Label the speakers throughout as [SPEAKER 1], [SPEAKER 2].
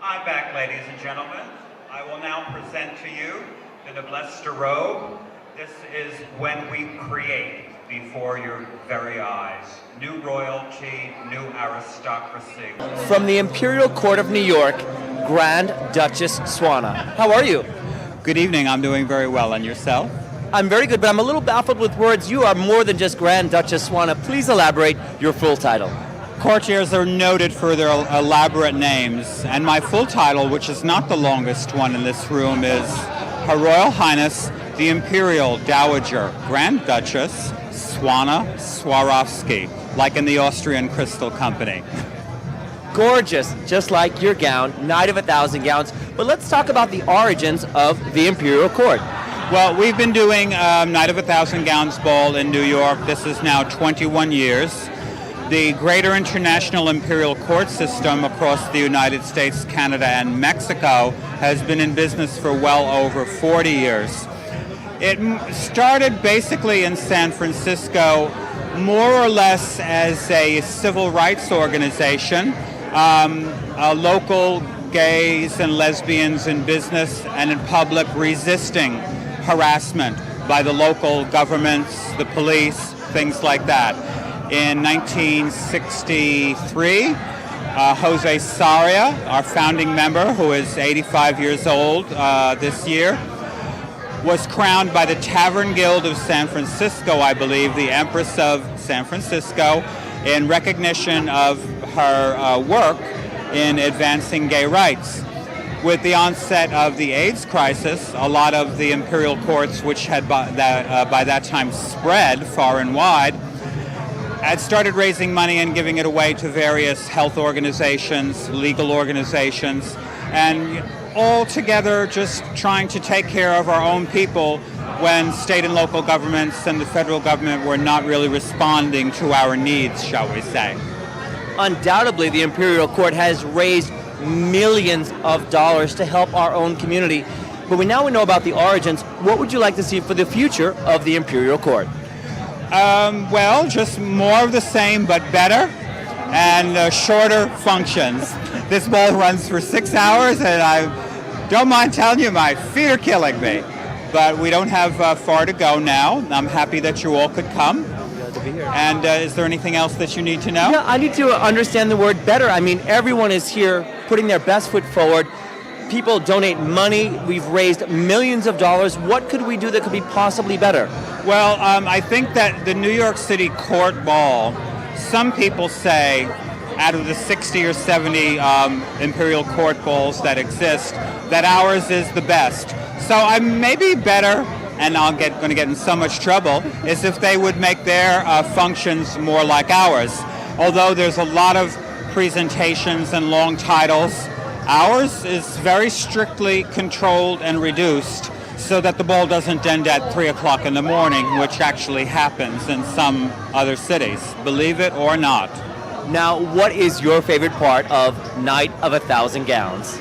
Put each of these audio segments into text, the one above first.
[SPEAKER 1] I'm back, ladies and gentlemen. I will now present to you the noblesse de robe. This is when we create before your very eyes. New royalty, new aristocracy.
[SPEAKER 2] From the Imperial Court of New York, Grand Duchess Swana. How are you?
[SPEAKER 3] Good evening. I'm doing very well. And yourself?
[SPEAKER 2] I'm very good, but I'm a little baffled with words. You are more than just Grand Duchess Swana. Please elaborate your full title.
[SPEAKER 3] Courtiers are noted for their elaborate names, and my full title, which is not the longest one in this room, is Her Royal Highness the Imperial Dowager Grand Duchess Swana Swarovski, like in the Austrian Crystal Company.
[SPEAKER 2] Gorgeous, just like your gown, Knight of 1,000 Gowns. But let's talk about the origins of the Imperial Court.
[SPEAKER 3] Well, we've been doing Knight of 1,000 Gowns Ball in New York. This is now 21 years. The greater international imperial court system across the United States, Canada, and Mexico has been in business for well over 40 years. It started basically in San Francisco, more or less as a civil rights organization, local gays and lesbians in business and in public resisting harassment by the local governments, the police, things like that. In 1963, Jose Sarria, our founding member, who is 85 years old this year, was crowned by the Tavern Guild of San Francisco, I believe, the Empress of San Francisco, in recognition of her work in advancing gay rights. With the onset of the AIDS crisis, a lot of the imperial courts, which had by that time spread far and wide, had started raising money and giving it away to various health organizations, legal organizations, and all together just trying to take care of our own people when state and local governments and the federal government were not really responding to our needs, shall we say.
[SPEAKER 2] Undoubtedly, the Imperial Court has raised millions of dollars to help our own community. But now we know about the origins. What would you like to see for the future of the Imperial Court?
[SPEAKER 3] Well, just more of the same, but better, and shorter functions. This ball runs for 6 hours, and I don't mind telling you, my feet are killing me. But we don't have far to go now. I'm happy that you all could come.
[SPEAKER 2] Glad to be here.
[SPEAKER 3] And is there anything else that you need to know?
[SPEAKER 2] Yeah, I need to understand the word better. I mean, everyone is here putting their best foot forward. People donate money. We've raised millions of dollars. What could we do that could be possibly better?
[SPEAKER 3] Well, I think that the New York City Court Ball, some people say, out of the 60 or 70 imperial court balls that exist, that ours is the best. So I'm maybe better, and I'm going to get in so much trouble, is if they would make their functions more like ours. Although there's a lot of presentations and long titles, ours is very strictly controlled and reduced so that the ball doesn't end at 3 o'clock in the morning, which actually happens in some other cities, believe it or not.
[SPEAKER 2] Now, what is your favorite part of Knight of 1,000 Gowns?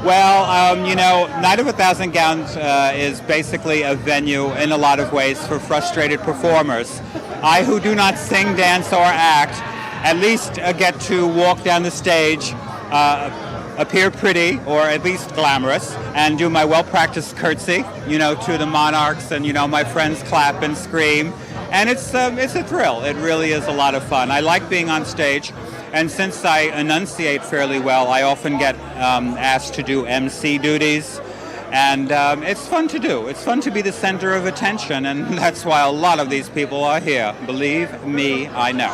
[SPEAKER 3] Well, Knight of 1,000 Gowns is basically a venue in a lot of ways for frustrated performers. I, who do not sing, dance, or act, at least get to walk down the stage, appear pretty, or at least glamorous, and do my well-practiced curtsy, to the monarchs, and, my friends clap and scream. And it's a thrill. It really is a lot of fun. I like being on stage, and since I enunciate fairly well, I often get asked to do MC duties, and it's fun to do. It's fun to be the center of attention, and that's why a lot of these people are here. Believe me, I know.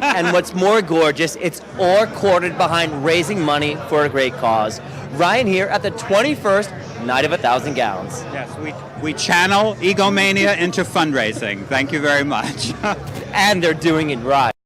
[SPEAKER 2] And what's more gorgeous, it's all quartered behind raising money for a great cause. Ryan here at the 21st Knight of 1,000 Gowns.
[SPEAKER 3] Yes, we channel egomania into fundraising. Thank you very much.
[SPEAKER 2] And they're doing it right.